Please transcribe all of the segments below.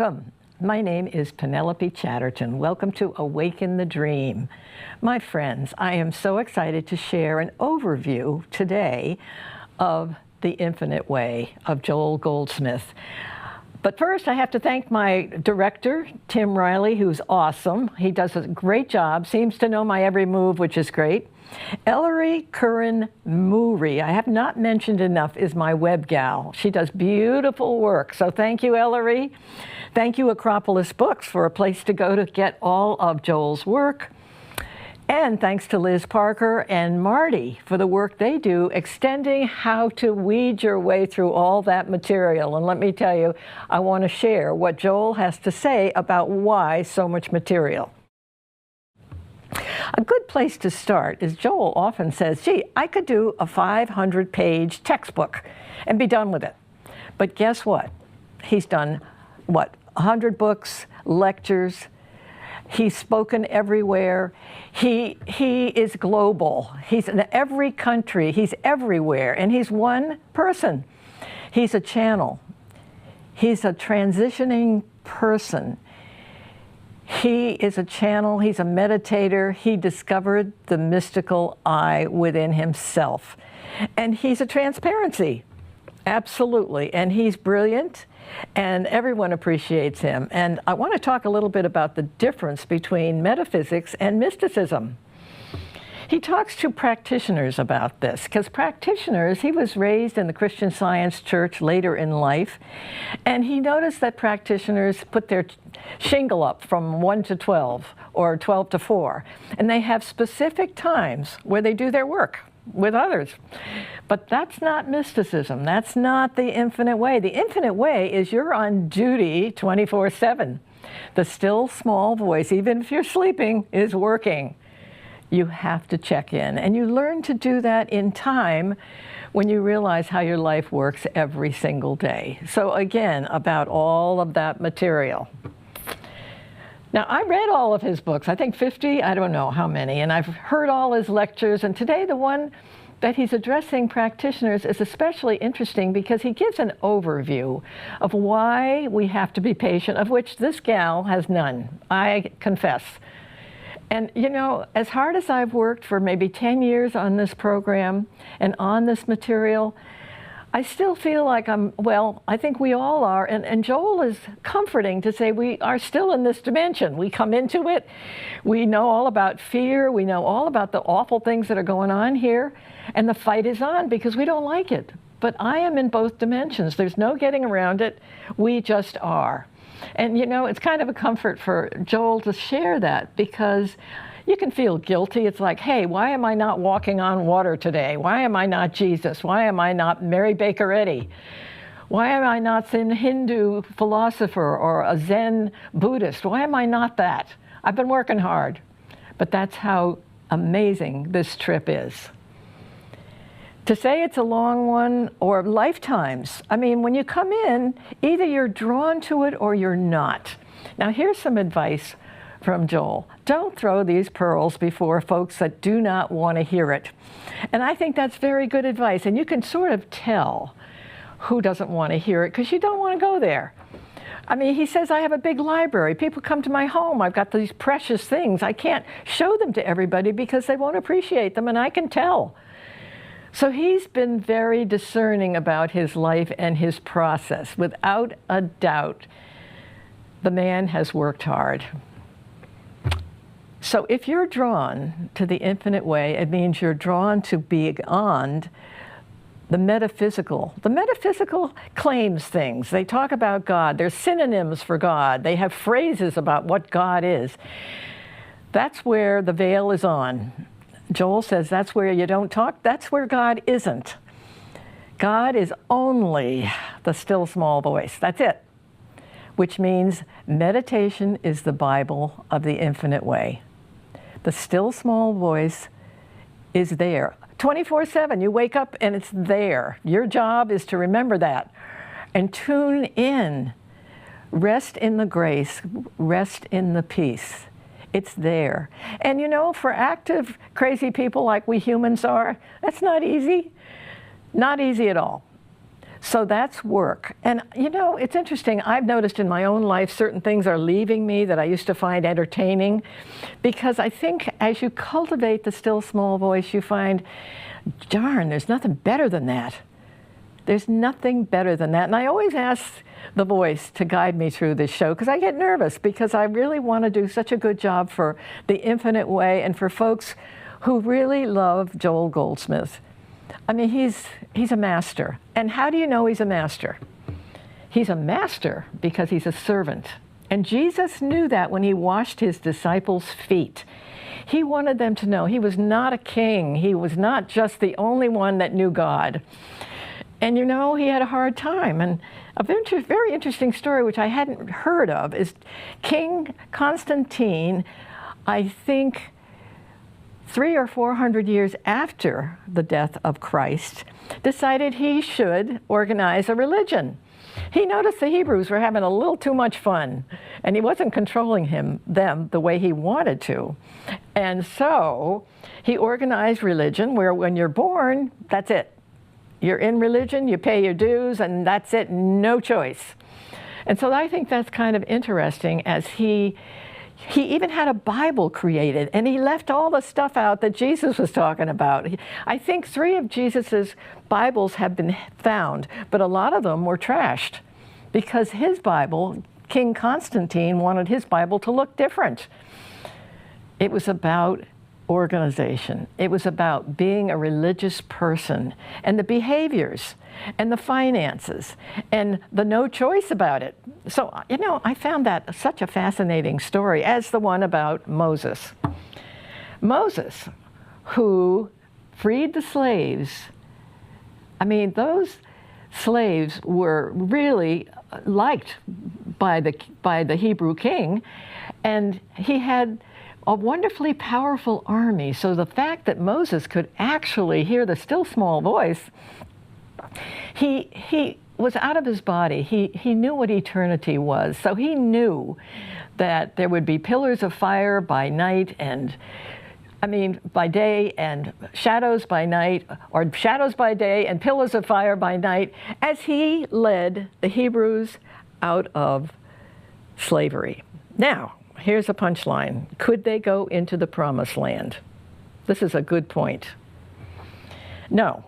Welcome. My name is Penelope Chatterton. Welcome to Awaken the Dream. My friends, I am so excited to share an overview today of The Infinite Way of Joel Goldsmith. But first, I have to thank my director, Tim Riley, who's awesome. He does a great job, seems to know my every move, which is great. Ellery Curran Moori, I have not mentioned enough, is my web gal. She does beautiful work, so thank you, Ellery. Thank you, Acropolis Books, for a place to go to get all of Joel's work. And thanks to Liz Parker and Marty for the work they do, extending how to weed your way through all that material. And let me tell you, I want to share what Joel has to say about why so much material. A good place to start is Joel often says, gee, I could do a 500-page textbook and be done with it. But guess what? He's done, 100 books, lectures. He's spoken everywhere. He is global. He's in every country. He's everywhere. And he's one person. He's a channel. He's a transitioning person. He is a channel. He's a meditator. He discovered the mystical eye within himself. And he's a transparency. Absolutely. And he's brilliant. And everyone appreciates him. And I want to talk a little bit about the difference between metaphysics and mysticism. He talks to practitioners about this, because practitioners, he was raised in the Christian Science church later in life, and he noticed that practitioners put their shingle up from 1 to 12 or 12 to 4, and they have specific times where they do their work with others. But that's not mysticism. That's not the infinite way. The infinite way is you're on duty 24/7. The still small voice, even if you're sleeping, is working. You have to check in. And you learn to do that in time when you realize how your life works every single day. So again, about all of that material. Now, I read all of his books, I think 50, I don't know how many, and I've heard all his lectures, and today the one that he's addressing practitioners is especially interesting because he gives an overview of why we have to be patient, of which this gal has none, I confess. And you know, as hard as I've worked for maybe 10 years on this program and on this material, I still feel like I think we all are, and Joel is comforting to say we are still in this dimension. We come into it, we know all about fear, we know all about the awful things that are going on here, and the fight is on because we don't like it. But I am in both dimensions. There's no getting around it. We just are. And you know, it's kind of a comfort for Joel to share that, because you can feel guilty. It's like, hey, why am I not walking on water today? Why am I not Jesus? Why am I not Mary Baker Eddy? Why am I not some Hindu philosopher or a Zen Buddhist? Why am I not that? I've been working hard. But that's how amazing this trip is. To say it's a long one or lifetimes, I mean, when you come in, either you're drawn to it or you're not. Now, here's some advice from Joel. Don't throw these pearls before folks that do not want to hear it. And I think that's very good advice. And you can sort of tell who doesn't want to hear it because you don't want to go there. I mean, he says, I have a big library. People come to my home. I've got these precious things. I can't show them to everybody because they won't appreciate them, and I can tell. So he's been very discerning about his life and his process. Without a doubt, the man has worked hard. So if you're drawn to the infinite way, it means you're drawn to beyond the metaphysical. The metaphysical claims things. They talk about God. There's synonyms for God. They have phrases about what God is. That's where the veil is on. Joel says that's where you don't talk. That's where God isn't. God is only the still small voice. That's it. Which means meditation is the Bible of the infinite way. The still small voice is there. 24/7, you wake up and it's there. Your job is to remember that and tune in. Rest in the grace, rest in the peace. It's there. And you know, for active, crazy people like we humans are, that's not easy. Not easy at all. So that's work. And you know, it's interesting. I've noticed in my own life certain things are leaving me that I used to find entertaining, because I think as you cultivate the still small voice, you find, darn, there's nothing better than that. There's nothing better than that. And I always ask the voice to guide me through this show, because I get nervous, because I really want to do such a good job for the Infinite Way and for folks who really love Joel Goldsmith. I mean, he's a master. And how do you know he's a master? He's a master because he's a servant. And Jesus knew that when he washed his disciples' feet. He wanted them to know he was not a king. He was not just the only one that knew God. And you know, he had a hard time. And a very interesting story, which I hadn't heard of, is King Constantine, I think 300 or 400 years after the death of Christ, decided he should organize a religion. He noticed the Hebrews were having a little too much fun, and he wasn't controlling them the way he wanted to. And so he organized religion where when you're born, that's it. You're in religion, you pay your dues, and that's it, no choice. And so I think that's kind of interesting, as he even had a Bible created, and he left all the stuff out that Jesus was talking about. I think 3 of Jesus's Bibles have been found, but a lot of them were trashed, because his Bible, King Constantine wanted his Bible to look different. It was about organization. It was about being a religious person, and the behaviors and the finances and the no choice about it. So, you know, I found that such a fascinating story, as the one about Moses. Moses, who freed the slaves. I mean, those slaves were really liked by the Hebrew king, and he had a wonderfully powerful army. So the fact that Moses could actually hear the still small voice, he was out of his body. He knew what eternity was. So he knew that there would be pillars of fire by night, and by day, and shadows by night, or shadows by day and pillars of fire by night, as he led the Hebrews out of slavery. Now, here's a punchline. Could they go into the promised land? This is a good point. No.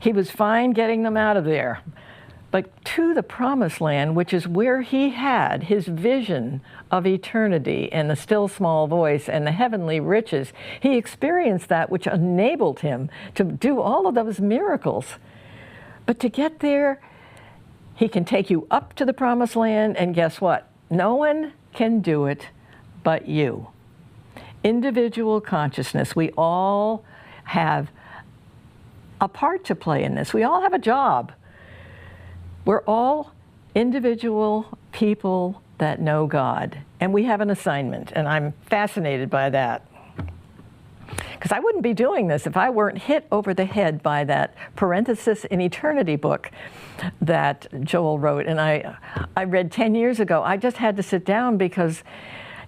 He was fine getting them out of there. But to the promised land, which is where he had his vision of eternity and the still small voice and the heavenly riches, he experienced that, which enabled him to do all of those miracles. But to get there, he can take you up to the promised land, and guess what? No one can do it but you. Individual consciousness. We all have a part to play in this. We all have a job. We're all individual people that know God, and we have an assignment, and I'm fascinated by that. Because I wouldn't be doing this if I weren't hit over the head by that Parenthesis in Eternity book that Joel wrote, and I read 10 years ago. I just had to sit down because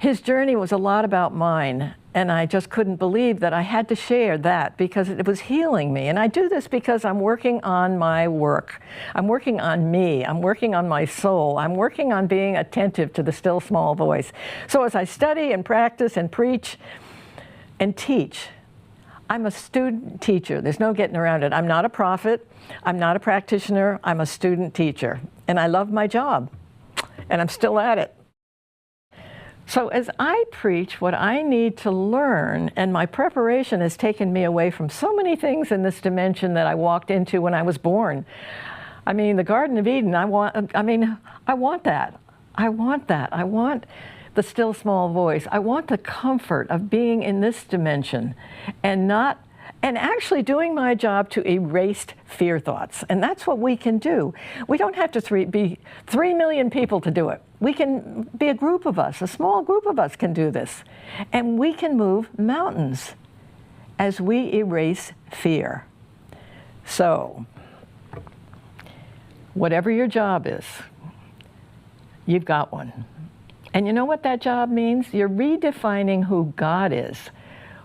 his journey was a lot about mine, and I just couldn't believe that I had to share that, because it was healing me. And I do this because I'm working on my work. I'm working on me. I'm working on my soul. I'm working on being attentive to the still small voice. So as I study and practice and preach and teach, I'm a student teacher. There's no getting around it. I'm not a prophet. I'm not a practitioner. I'm a student teacher. And I love my job. And I'm still at it. So as I preach what I need to learn, and my preparation has taken me away from so many things in this dimension that I walked into when I was born. I mean, the Garden of Eden, I want that. I want that. I want the still small voice. I want the comfort of being in this dimension and actually doing my job to erase fear thoughts. And that's what we can do. We don't have to be 3 million people to do it. We can be a group of us, a small group of us can do this. And we can move mountains as we erase fear. So, whatever your job is, you've got one. And you know what that job means? You're redefining who God is.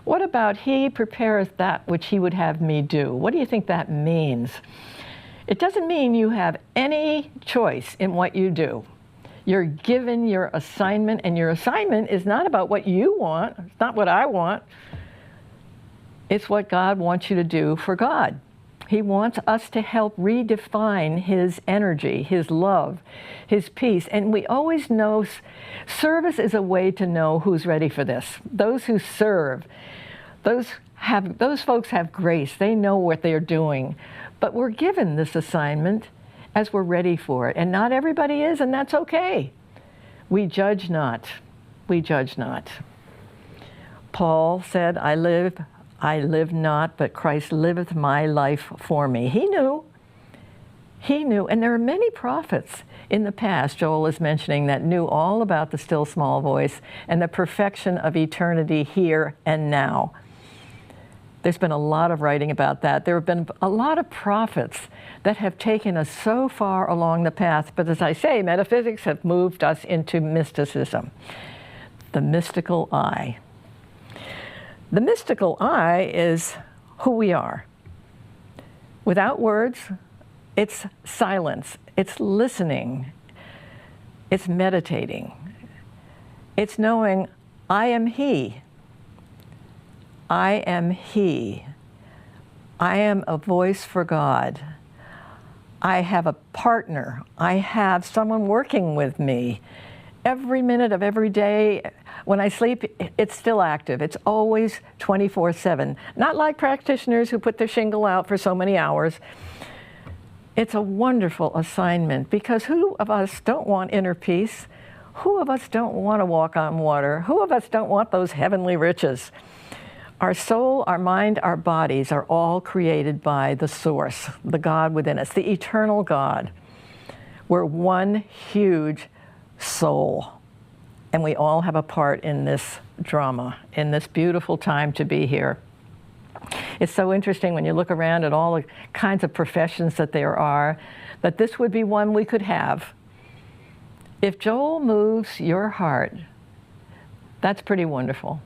What about He prepareth that which He would have me do? What do you think that means? It doesn't mean you have any choice in what you do. You're given your assignment, and your assignment is not about what you want. It's not what I want. It's what God wants you to do for God. He wants us to help redefine His energy, His love, His peace. And we always know service is a way to know who's ready for this. Those who serve, those folks have grace. They know what they're doing. But we're given this assignment as we're ready for it. And not everybody is, and that's okay. We judge not. We judge not. Paul said, I live not, but Christ liveth my life for me. He knew. He knew. And there are many prophets in the past, Joel is mentioning, that knew all about the still small voice and the perfection of eternity here and now. There's been a lot of writing about that. There have been a lot of prophets that have taken us so far along the path. But as I say, metaphysics have moved us into mysticism, the mystical eye. The mystical eye is who we are. Without words, it's silence, it's listening, it's meditating, it's knowing I am He. I am He. I am a voice for God. I have a partner. I have someone working with me. Every minute of every day, when I sleep, it's still active. It's always 24/7. Not like practitioners who put their shingle out for so many hours. It's a wonderful assignment, because who of us don't want inner peace? Who of us don't want to walk on water? Who of us don't want those heavenly riches? Our soul, our mind, our bodies are all created by the source, the God within us, the eternal God. We're one huge soul, and we all have a part in this drama, in this beautiful time to be here. It's so interesting when you look around at all the kinds of professions that there are, that this would be one we could have. If Joel moves your heart, that's pretty wonderful.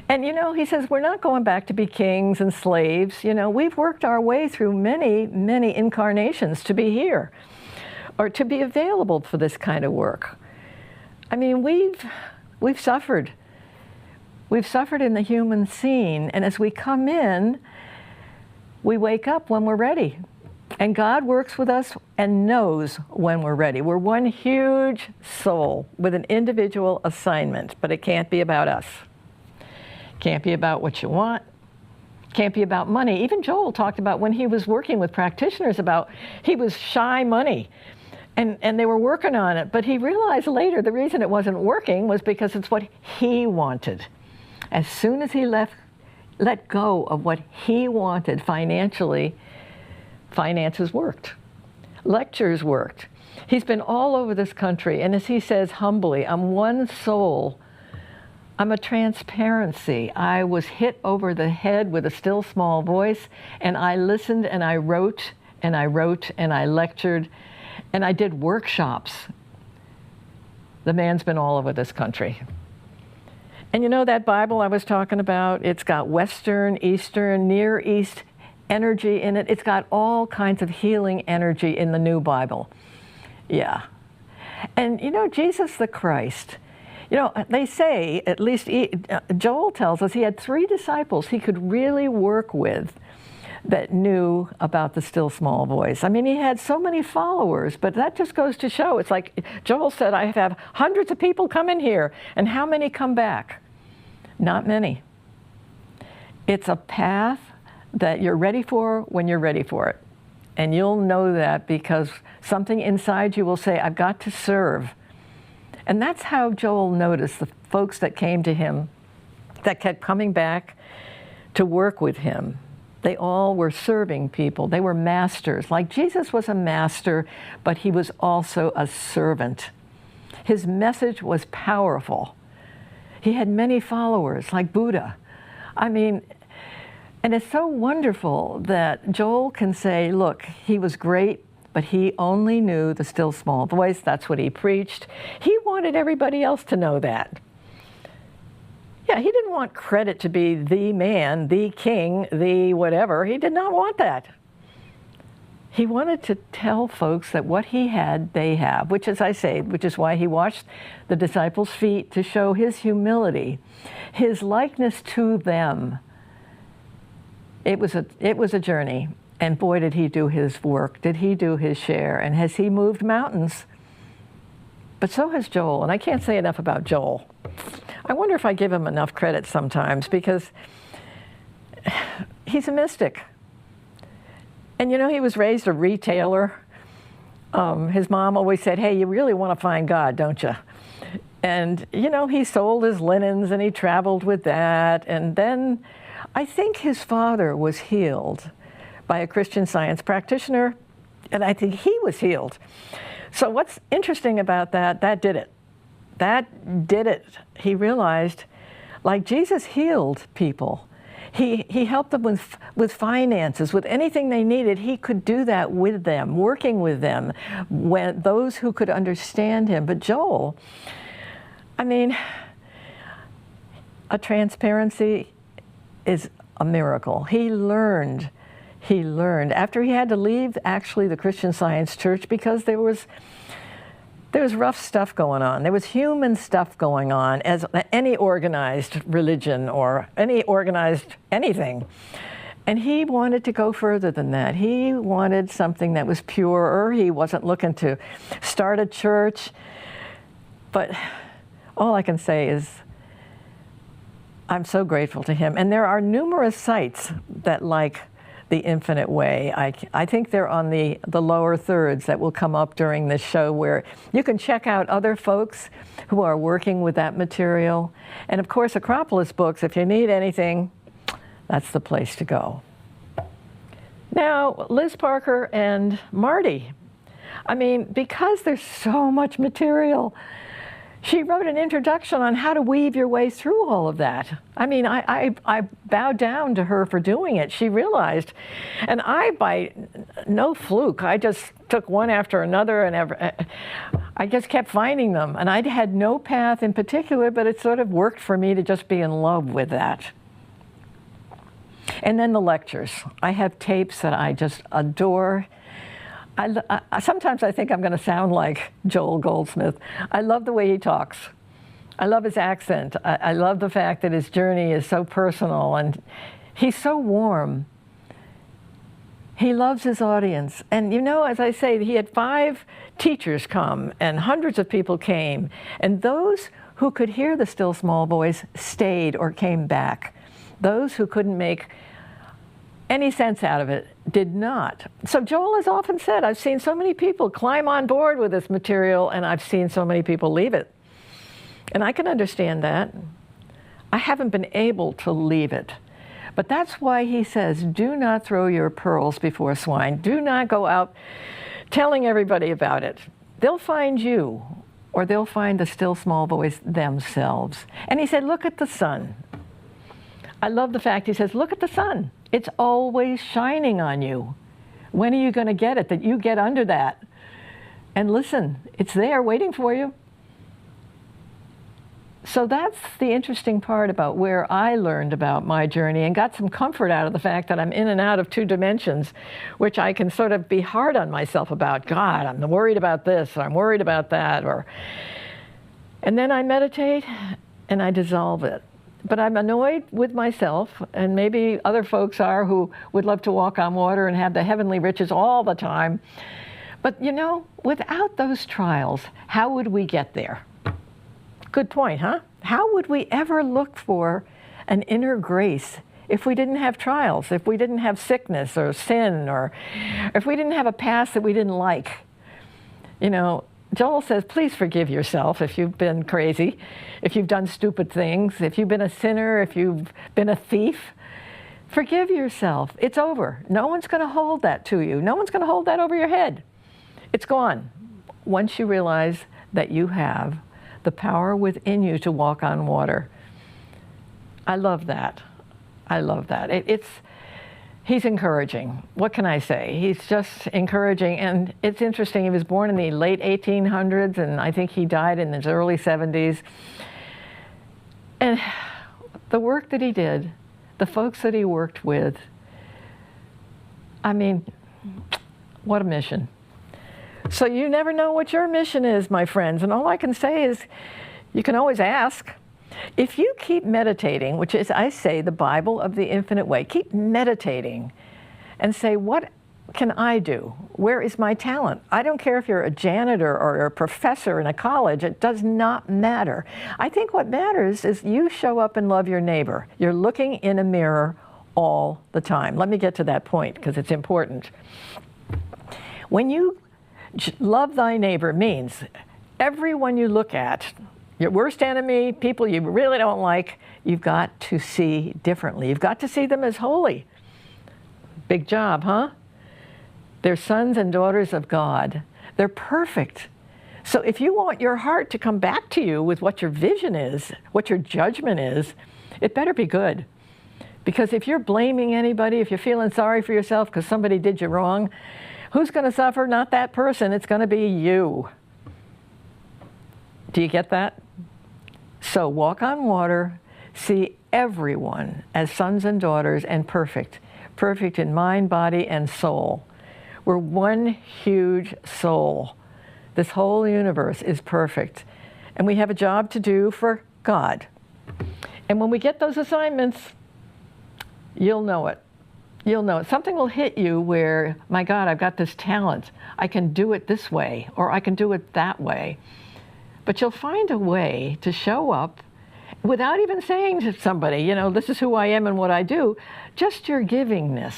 And you know, he says, we're not going back to be kings and slaves. You know, we've worked our way through many, many incarnations to be here, or to be available for this kind of work. I mean, we've suffered. We've suffered in the human scene, and as we come in, we wake up when we're ready. And God works with us and knows when we're ready. We're one huge soul with an individual assignment, but it can't be about us. Can't be about what you want. Can't be about money. Even Joel talked about when he was working with practitioners about he was shy money. And they were working on it, but he realized later the reason it wasn't working was because it's what he wanted. As soon as he let go of what he wanted financially, finances worked. Lectures worked. He's been all over this country, and as he says humbly, I'm one soul. I'm a transparency. I was hit over the head with a still small voice, and I listened and I wrote and I wrote and I lectured and I did workshops. The man's been all over this country. And you know that Bible I was talking about? It's got Western, Eastern, Near East energy in it. It's got all kinds of healing energy in the new Bible. Yeah. And you know, Jesus the Christ, you know, they say, at least Joel tells us, he had 3 disciples he could really work with that knew about the still small voice. I mean, he had so many followers, but that just goes to show. It's like Joel said, I have hundreds of people come in here, and how many come back? Not many. It's a path that you're ready for when you're ready for it. And you'll know that because something inside you will say, I've got to serve. And that's how Joel noticed the folks that came to him, that kept coming back to work with him. They all were serving people. They were masters. Like Jesus was a master, but he was also a servant. His message was powerful. He had many followers, like Buddha. I mean, and it's so wonderful that Joel can say, look, he was great, but he only knew the still small voice. That's what he preached. He wanted everybody else to know that. Yeah, he didn't want credit to be the man, the king, the whatever. He did not want that. He wanted to tell folks that what he had, they have, which, as I say, which is why he washed the disciples' feet, to show his humility, his likeness to them. It was a journey, and boy, did he do his work, did he do his share, and has he moved mountains? But so has Joel, and I can't say enough about Joel. I wonder if I give him enough credit sometimes, because he's a mystic. And you know, he was raised a retailer. His mom always said, hey, you really want to find God, don't you? And you know, he sold his linens and he traveled with that. And then I think his father was healed by a Christian Science practitioner, and I think he was healed. So what's interesting about that, that did it. That did it. He realized, like Jesus healed people. He helped them with finances, with anything they needed. He could do that with them, working with them, when those who could understand him. But Joel, I mean, a transparency is a miracle. He learned after he had to leave actually the Christian Science church, because there was rough stuff going on. There was human stuff going on, as any organized religion or any organized anything. And he wanted to go further than that. He wanted something that was purer. He wasn't looking to start a church. But all I can say is I'm so grateful to him. And there are numerous sites that like the Infinite Way. I think they're on the lower thirds that will come up during this show, where you can check out other folks who are working with that material. And of course, Acropolis Books, if you need anything, that's the place to go. Now, Liz Parker and Marty, I mean, because there's so much material, she wrote an introduction on how to weave your way through all of that. I mean, I bow down to her for doing it. She realized, and I, by no fluke, I just took one after another, and I just kept finding them. And I had no path in particular, but it sort of worked for me to just be in love with that. And then the lectures. I have tapes that I just adore. Sometimes I think I'm going to sound like Joel Goldsmith. I love the way he talks. I love his accent. I love the fact that his journey is so personal, and he's so warm. He loves his audience. And you know, as I say, he had 5 teachers come, and hundreds of people came. And those who could hear the still small voice stayed or came back. Those who couldn't make any sense out of it did not. So Joel has often said, I've seen so many people climb on board with this material, and I've seen so many people leave it. And I can understand that. I haven't been able to leave it. But that's why he says, do not throw your pearls before swine. Do not go out telling everybody about it. They'll find you, or they'll find the still small voice themselves. And he said, look at the sun. I love the fact he says, look at the sun. It's always shining on you. When are you going to get it, that you get under that? And listen, it's there waiting for you. So that's the interesting part about where I learned about my journey and got some comfort out of the fact that I'm in and out of 2 dimensions, which I can sort of be hard on myself about. God, I'm worried about this, or I'm worried about that, and then I meditate and I dissolve it. But I'm annoyed with myself, and maybe other folks are, who would love to walk on water and have the heavenly riches all the time. But you know, without those trials, how would we get there? Good point, huh? How would we ever look for an inner grace if we didn't have trials, if we didn't have sickness or sin, or if we didn't have a past that we didn't like? You know, Joel says, please forgive yourself if you've been crazy, if you've done stupid things, if you've been a sinner, if you've been a thief. Forgive yourself. It's over. No one's going to hold that to you. No one's going to hold that over your head. It's gone. Once you realize that you have the power within you to walk on water. I love that. I love that. He's encouraging. What can I say? He's just encouraging. And it's interesting, he was born in the late 1800s, and I think he died in his early 70s. And the work that he did, the folks that he worked with, I mean, What a mission. So you never know what your mission is, my friends. And all I can say is you can always ask. If you keep meditating, which is, I say, the Bible of the infinite way, keep meditating and say, what can I do? Where is my talent? I don't care if you're a janitor or a professor in a college. It does not matter. I think what matters is you show up and love your neighbor. You're looking in a mirror all the time. Let me get to that point because it's important. When you love thy neighbor means everyone you look at, your worst enemy, people you really don't like, you've got to see differently. You've got to see them as holy. Big job, huh? They're sons and daughters of God. They're perfect. So if you want your heart to come back to you with what your vision is, what your judgment is, it better be good. Because if you're blaming anybody, if you're feeling sorry for yourself because somebody did you wrong, who's going to suffer? Not that person. It's going to be you. Do you get that? So walk on water, see everyone as sons and daughters and perfect. Perfect in mind, body, and soul. We're one huge soul. This whole universe is perfect. And we have a job to do for God. And when we get those assignments, you'll know it. You'll know it. Something will hit you where, my God, I've got this talent. I can do it this way, or I can do it that way. But you'll find a way to show up without even saying to somebody, you know, this is who I am and what I do. Just your givingness,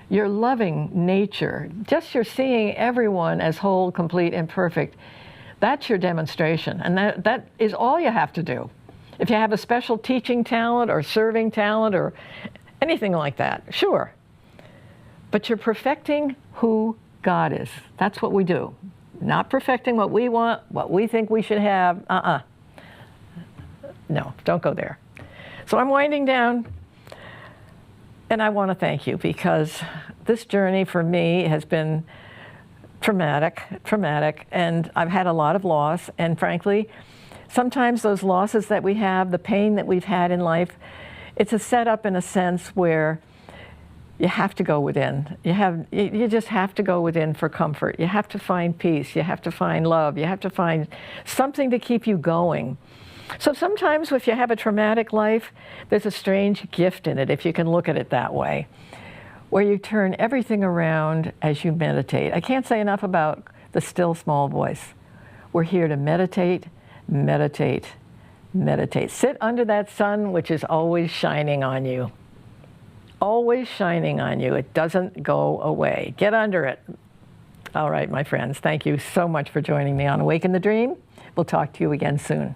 your loving nature, just your seeing everyone as whole, complete, and perfect. That's your demonstration. And that is all you have to do. If you have a special teaching talent or serving talent or anything like that, sure. But you're perfecting who God is. That's what we do. Not perfecting what we want, what we think we should have. No, don't go there. So I'm winding down, and I want to thank you because this journey for me has been traumatic, and I've had a lot of loss, and frankly, sometimes those losses that we have, the pain that we've had in life, it's a setup in a sense where you have to go within. You just have to go within for comfort. You have to find peace. You have to find love. You have to find something to keep you going. So sometimes if you have a traumatic life, there's a strange gift in it, if you can look at it that way, where you turn everything around as you meditate. I can't say enough about the still small voice. We're here to meditate, meditate, meditate. Sit under that sun which is always shining on you. Always shining on you. It doesn't go away. Get under it. All right, my friends, thank you so much for joining me on Awaken the Dream. We'll talk to you again soon.